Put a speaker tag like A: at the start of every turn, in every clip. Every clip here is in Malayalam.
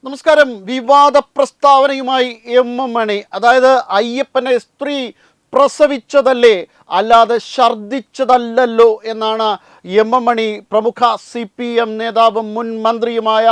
A: നമസ്കാരം. വിവാദ പ്രസ്താവനയുമായി മണി. അതായത് അയ്യപ്പനെ സ്ത്രീ പ്രസവിച്ചതല്ലേ, അല്ലാതെ ഛർദിച്ചതല്ലല്ലോ എന്നാണ് മണി, പ്രമുഖ CPM നേതാവും മുൻ മന്ത്രിയുമായ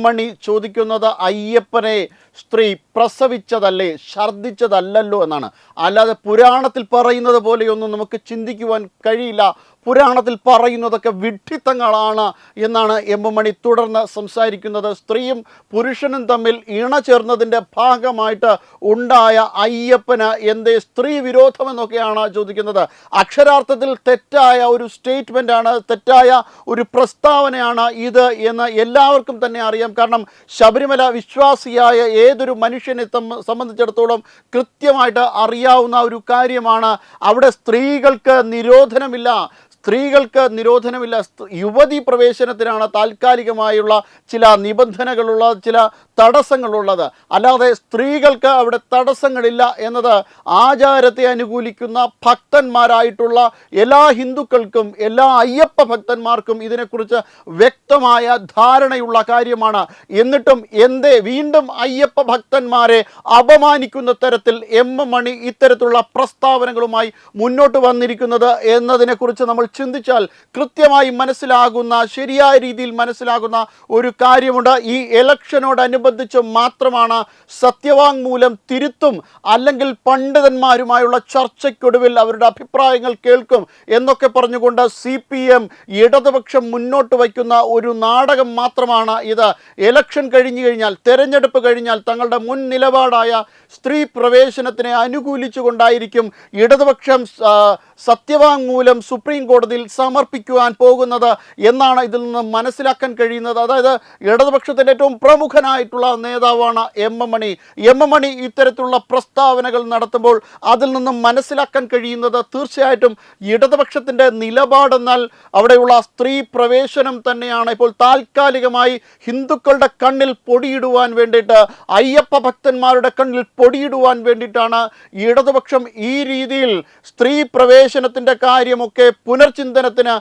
A: മണി ചോദിക്കുന്നത്. അയ്യപ്പനെ സ്ത്രീ പ്രസവിച്ചതല്ലേ, ഛർദിച്ചതല്ലല്ലോ എന്നാണ്. അല്ലാതെ പുരാണത്തിൽ പറയുന്നത് പോലെയൊന്നും നമുക്ക് ചിന്തിക്കുവാൻ കഴിയില്ല. പുരാണത്തിൽ പറയുന്നതൊക്കെ വിഡ്ഢിത്തങ്ങളാണ് എന്നാണ് മണി തുടർന്ന് സംസാരിക്കുന്നത്. സ്ത്രീയും പുരുഷനും തമ്മിൽ ഇണ ചേർന്നതിൻ്റെ ഭാഗമായിട്ട് ഉണ്ടായ അയ്യപ്പന് എന്തേ സ്ത്രീ വിരോധമെന്നൊക്കെയാണ് ചോദിക്കുന്നത്. അക്ഷരാർത്ഥത്തിൽ തെറ്റായ ഒരു സ്റ്റേറ്റ്മെൻറ്റാണ്, തെറ്റായ ഒരു പ്രസ്താവനയാണ് ഇത് എന്ന് എല്ലാവർക്കും തന്നെ അറിയാം. കാരണം ശബരിമല വിശ്വാസിയായ ഏതൊരു മനുഷ്യനെ സംബന്ധിച്ചിടത്തോളം കൃത്യമായിട്ട് അറിയാവുന്ന ഒരു കാര്യമാണ്. അവിടെ സ്ത്രീകൾക്ക് നിരോധനമില്ല. യുവതി പ്രവേശനത്തിനാണ് താൽക്കാലികമായുള്ള ചില നിബന്ധനകളുള്ള, ചില തടസ്സങ്ങളുള്ളത്. അല്ലാതെ സ്ത്രീകൾക്ക് അവിടെ തടസ്സങ്ങളില്ല എന്നത് ആചാരത്തെ അനുകൂലിക്കുന്ന ഭക്തന്മാരായിട്ടുള്ള എല്ലാ ഹിന്ദുക്കൾക്കും, എല്ലാ അയ്യപ്പ ഭക്തന്മാർക്കും ഇതിനെക്കുറിച്ച് വ്യക്തമായ ധാരണയുള്ള കാര്യമാണ്. എന്നിട്ടും എന്തേ വീണ്ടും അയ്യപ്പ ഭക്തന്മാരെ അപമാനിക്കുന്ന തരത്തിൽ മണി ഇത്തരത്തിലുള്ള പ്രസ്താവനകളുമായി മുന്നോട്ട് വന്നിരിക്കുന്നത് എന്നതിനെക്കുറിച്ച് നമ്മൾ ചിന്തിച്ചാൽ കൃത്യമായി മനസ്സിലാകുന്ന, ശരിയായ രീതിയിൽ മനസ്സിലാകുന്ന ഒരു കാര്യമുണ്ട്. ഈ ഇലക്ഷനോടനുബന്ധിച്ച് മാത്രമാണ് സത്യവാങ്മൂലം തിരുത്തും, അല്ലെങ്കിൽ പണ്ഡിതന്മാരുമായുള്ള ചർച്ചയ്ക്കൊടുവിൽ അവരുടെ അഭിപ്രായങ്ങൾ കേൾക്കും എന്നൊക്കെ പറഞ്ഞുകൊണ്ട് CPM ഇടതുപക്ഷം മുന്നോട്ട് വയ്ക്കുന്ന ഒരു നാടകം മാത്രമാണ് ഇത്. ഇലക്ഷൻ കഴിഞ്ഞു കഴിഞ്ഞാൽ, തെരഞ്ഞെടുപ്പ് കഴിഞ്ഞാൽ തങ്ങളുടെ മുൻ നിലപാടായ സ്ത്രീ പ്രവേശനത്തിനെ അനുകൂലിച്ചുകൊണ്ടായിരിക്കും ഇടതുപക്ഷം സത്യവാങ്മൂലം സുപ്രീം കോടതിയിൽ സമർപ്പിക്കുവാൻ പോകുന്നത് എന്നാണ് ഇതിൽ നിന്ന് മനസ്സിലാക്കാൻ കഴിയുന്നത്. അതായത് ഇടതുപക്ഷത്തിൻ്റെ ഏറ്റവും പ്രമുഖനായിട്ടുള്ള നേതാവാണ് മണി ഇത്തരത്തിലുള്ള പ്രസ്താവനകൾ നടത്തുമ്പോൾ അതിൽ നിന്നും മനസ്സിലാക്കാൻ കഴിയുന്നത് തീർച്ചയായിട്ടും ഇടതുപക്ഷത്തിൻ്റെ നിലപാടെന്നാൽ അവിടെയുള്ള സ്ത്രീ പ്രവേശനം തന്നെയാണ്. ഇപ്പോൾ താൽക്കാലികമായി ഹിന്ദുക്കളുടെ കണ്ണിൽ പൊടിയിടുവാൻ വേണ്ടിയിട്ട്, അയ്യപ്പ ഭക്തന്മാരുടെ കണ്ണിൽ പൊടിയിടുവാൻ വേണ്ടിയിട്ടാണ് ഇടതുപക്ഷം ഈ രീതിയിൽ സ്ത്രീ പ്രവേശനത്തിൻ്റെ കാര്യമൊക്കെ പുനർചിന്തനത്തിന്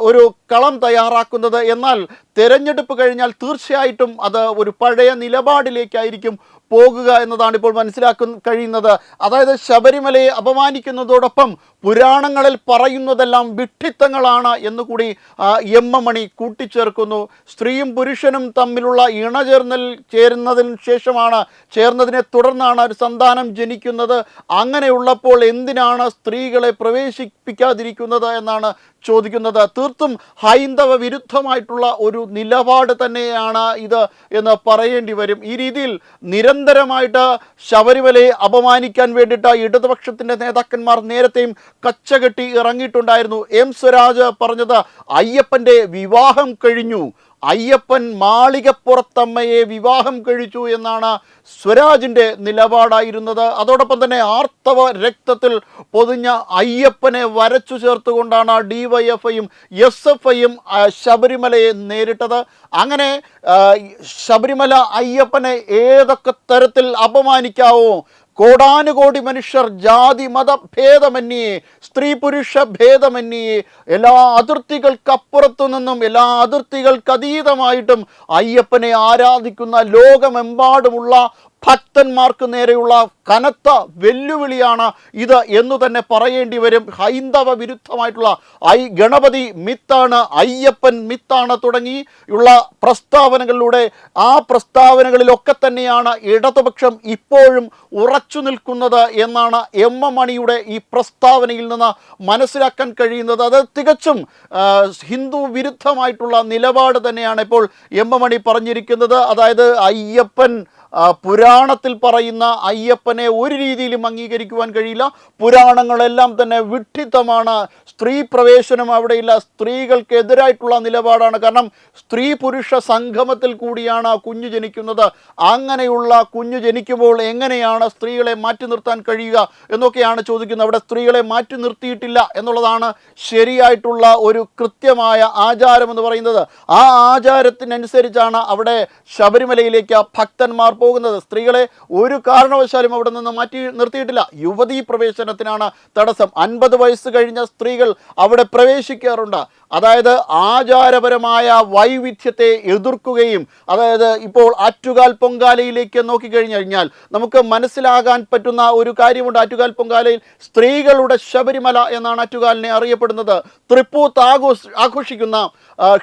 A: ഒരു കളം തയ്യാറാക്കുന്നത്. എന്നാൽ തെരഞ്ഞെടുപ്പ് കഴിഞ്ഞാൽ തീർച്ചയായിട്ടും അത് ഒരു പഴയ നിലപാടിലേക്കായിരിക്കും പോകുക എന്നതാണ് ഇപ്പോൾ മനസ്സിലാക്കാൻ കഴിയുന്നത്. അതായത് ശബരിമലയെ അപമാനിക്കുന്നതോടൊപ്പം പുരാണങ്ങളിൽ പറയുന്നതെല്ലാം വിഡ്ഢിത്തങ്ങളാണ് എന്നുകൂടി മണി കൂട്ടിച്ചേർക്കുന്നു. സ്ത്രീയും പുരുഷനും തമ്മിലുള്ള ഇണ ചേർന്നതിനെ തുടർന്നാണ് ഒരു സന്താനം ജനിക്കുന്നത്. അങ്ങനെയുള്ളപ്പോൾ എന്തിനാണ് സ്ത്രീകളെ പ്രവേശിപ്പിക്കാതിരിക്കുന്നത് എന്നാണ് ചോദിക്കുന്നത്. തീർത്തും ഹൈന്ദവ വിരുദ്ധമായിട്ടുള്ള ഒരു നിലപാട് തന്നെയാണ് ഇത് എന്ന് പറയേണ്ടി വരും. ഈ രീതിയിൽ നിരന്തരമായിട്ട് ശബരിമലയെ അപമാനിക്കാൻ വേണ്ടിയിട്ട് ഇടതുപക്ഷത്തിൻ്റെ നേതാക്കന്മാർ നേരത്തെയും കച്ചകെട്ടി ഇറങ്ങിയിട്ടുണ്ടായിരുന്നു. സ്വരാജ് പറഞ്ഞത് അയ്യപ്പൻ്റെ വിവാഹം കഴിഞ്ഞു, അയ്യപ്പൻ മാളികപ്പുറത്തമ്മയെ വിവാഹം കഴിച്ചു എന്നാണ് സ്വരാജിൻ്റെ നിലപാടായിരുന്നത്. അതോടൊപ്പം തന്നെ ആർത്തവ രക്തത്തിൽ പൊതിഞ്ഞ അയ്യപ്പനെ വരച്ചു ചേർത്തുകൊണ്ടാണ് DYFIയും SFIയും ശബരിമലയെ നേരിട്ടത്. അങ്ങനെ ശബരിമല അയ്യപ്പനെ ഏതൊക്കെ തരത്തിൽ അപമാനിക്കാവോ, കോടാനുകോടി മനുഷ്യർ ജാതി മത ഭേദമന്യേ, സ്ത്രീ പുരുഷ ഭേദമന്യേ, എല്ലാ അതിർത്തികൾക്കപ്പുറത്തു നിന്നും, എല്ലാ അതിർത്തികൾക്കതീതമായിട്ടും അയ്യപ്പനെ ആരാധിക്കുന്ന ലോകമെമ്പാടുമുള്ള ഭക്തന്മാർക്ക് നേരെയുള്ള കനത്ത വെല്ലുവിളിയാണ് ഇത് എന്ന് തന്നെ പറയേണ്ടി വരും. ഹൈന്ദവ വിരുദ്ധമായിട്ടുള്ള ഗണപതി മിത്താണ്, അയ്യപ്പൻ മിത്താണ് തുടങ്ങിയുള്ള പ്രസ്താവനകളിലൂടെ, ആ പ്രസ്താവനകളിലൊക്കെ തന്നെയാണ് ഇടതുപക്ഷം ഇപ്പോഴും ഉറച്ചു നിൽക്കുന്നത് എന്നാണ് മണിയുടെ ഈ പ്രസ്താവനയിൽ നിന്ന് മനസ്സിലാക്കാൻ കഴിയുന്നത്. അത് തികച്ചും ഹിന്ദു വിരുദ്ധമായിട്ടുള്ള നിലപാട് തന്നെയാണ് ഇപ്പോൾ മണി പറഞ്ഞിരിക്കുന്നത്. അതായത് അയ്യപ്പൻ, പുരാണത്തിൽ പറയുന്ന അയ്യപ്പനെ ഒരു രീതിയിലും അംഗീകരിക്കുവാൻ കഴിയില്ല. പുരാണങ്ങളെല്ലാം തന്നെ വിഡ്ഢിത്തമാണ്. സ്ത്രീ പ്രവേശനം അവിടെയില്ല. സ്ത്രീകൾക്കെതിരായിട്ടുള്ള നിലപാടാണ്. കാരണം സ്ത്രീ പുരുഷ സംഗമത്തിൽ കൂടിയാണ് കുഞ്ഞു ജനിക്കുന്നത്. അങ്ങനെയുള്ള കുഞ്ഞു ജനിക്കുമ്പോൾ എങ്ങനെയാണ് സ്ത്രീകളെ മാറ്റി നിർത്താൻ കഴിയുക എന്നൊക്കെയാണ് ചോദിക്കുന്നത്. അവിടെ സ്ത്രീകളെ മാറ്റി നിർത്തിയിട്ടില്ല എന്നുള്ളതാണ് ശരിയായിട്ടുള്ള ഒരു കൃത്യമായ ആചാരം എന്ന് പറയുന്നത്. ആ ആചാരത്തിനനുസരിച്ചാണ് അവിടെ ശബരിമലയിലേക്ക് ഭക്തന്മാർ പോകുന്നത്. സ്ത്രീകളെ ഒരു കാരണവശാലും അവിടെ നിന്ന് മാറ്റി നിർത്തിയിട്ടില്ല. യുവതീ പ്രവേശനത്തിനാണ് തടസ്സം. 50 വയസ്സ് കഴിഞ്ഞ സ്ത്രീകൾ അവിടെ പ്രവേശിക്കാറുണ്ട്. അതായത് ആചാരപരമായ വൈവിധ്യത്തെ എതിർക്കുകയും, അതായത് ഇപ്പോൾ ആറ്റുകാൽ പൊങ്കാലയിലേക്ക് നോക്കിക്കഴിഞ്ഞു കഴിഞ്ഞാൽ നമുക്ക് മനസ്സിലാകാൻ പറ്റുന്ന ഒരു കാര്യമുണ്ട്. ആറ്റുകാൽ പൊങ്കാലയിൽ സ്ത്രീകളുടെ ശബരിമല എന്നാണ് ആറ്റുകാലിനെ അറിയപ്പെടുന്നത്. തൃപ്പൂത്ത് ആഘോഷിക്കുന്ന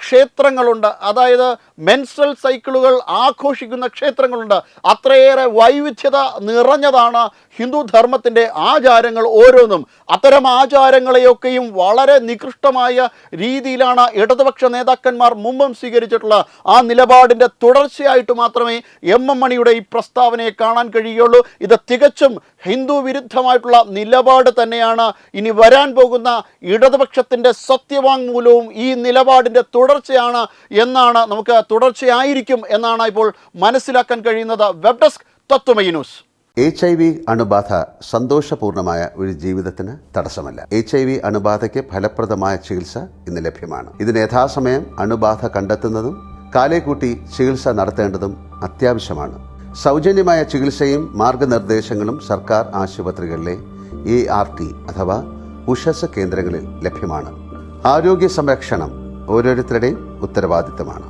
A: ക്ഷേത്രങ്ങളുണ്ട്, അതായത് മെൻസ്ട്രൽ സൈക്കിളുകൾ ആഘോഷിക്കുന്ന ക്ഷേത്രങ്ങളുണ്ട്. അത്രയേറെ വൈവിധ്യത നിറഞ്ഞതാണ് ഹിന്ദു ധർമ്മത്തിൻ്റെ ആചാരങ്ങൾ ഓരോന്നും. അത്തരം ആചാരങ്ങളെയൊക്കെയും വളരെ നികൃഷ്ടമായ രീതിയിലാണ് ഇടതുപക്ഷ നേതാക്കന്മാർ മുമ്പും സ്വീകരിച്ചിട്ടുള്ള ആ നിലപാടിൻ്റെ തുടർച്ചയായിട്ട് മാത്രമേ എം എം മണിയുടെ ഈ പ്രസ്താവനയെ കാണാൻ കഴിയുകയുള്ളൂ. ഇത് തികച്ചും ഹിന്ദു വിരുദ്ധമായിട്ടുള്ള നിലപാട് തന്നെയാണ്. ഇനി വരാൻ പോകുന്ന ഇടതുപക്ഷത്തിൻ്റെ സത്യവാങ്മൂലവും ഈ നിലപാടിൻ്റെ തുടർച്ചയാണ് എന്നാണ്, നമുക്ക് തുടർച്ചയായിരിക്കും എന്നാണ് ഇപ്പോൾ മനസ്സിലാക്കാൻ കഴിയുന്നത്. Web desk Tatwamayi news.
B: HIV അണുബാധ സന്തോഷപൂർണമായ ഒരു ജീവിതത്തിന് തടസ്സമല്ല. HIV അണുബാധയ്ക്ക് ഫലപ്രദമായ ചികിത്സ ഇന്ന് ലഭ്യമാണ്. ഇതിന് യഥാസമയം അണുബാധ കണ്ടെത്തുന്നതും കാലേക്കൂട്ടി ചികിത്സ നടത്തേണ്ടതും അത്യാവശ്യമാണ്. സൗജന്യമായ ചികിത്സയും മാർഗനിർദ്ദേശങ്ങളും സർക്കാർ ആശുപത്രികളിലെ ART അഥവാ ഉഷസ് കേന്ദ്രങ്ങളിൽ ലഭ്യമാണ്. ആരോഗ്യ സംരക്ഷണം ഓരോരുത്തരുടെയും ഉത്തരവാദിത്തമാണ്.